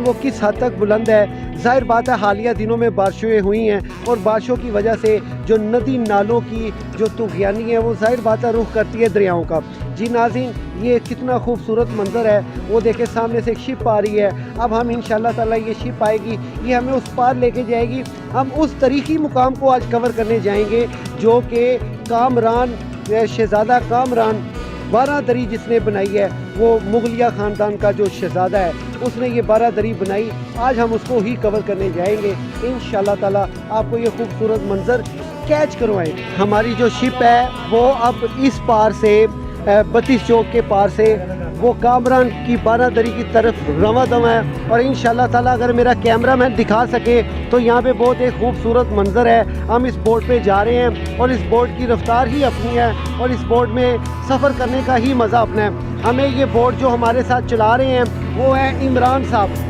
लेकिन वो किस हद तक बुलंद है। ज़ाहिर बात है हालिया दिनों में बारिशें हुई हैं और बारिशों की वजह से जो नदी नालों की जो तुग़यानी है वो ज़ाहिर बात है रुख करती है दरियाओं का। जी नाज़रीन, ये कितना खूबसूरत मंज़र है। वो देखे सामने से एक शिप आ रही है। अब हम इंशाअल्लाह ताला ये शिप आएगी, ये हमें उस पार लेके जाएगी। हम उस तारीख़ी मुकाम को आज कवर करने जाएंगे जो कि कामरान शहज़ादा कामरान बारादरी जिसने बनाई है, वो मुगलिया ख़ानदान का जो शहज़ादा है उसने ये बारादरी बनाई। आज हम उसको ही कवर करने जाएंगे इंशाअल्लाह ताला। आपको ये खूबसूरत मंज़र कैच करवाएं। हमारी जो शिप है वो अब इस पार से 32 चौक के पार से वो कामरान की बारादरी की तरफ रवा दवा है। और इंशाअल्लाह ताला अगर मेरा कैमरा मैन दिखा सके तो यहाँ पे बहुत एक खूबसूरत मंज़र है। हम इस बोट पे जा रहे हैं और इस बोट की रफ्तार ही अपनी है और इस बोट में सफ़र करने का ही मज़ा अपना है। हमें ये बोट जो हमारे साथ चला रहे हैं वो है इमरान साहब।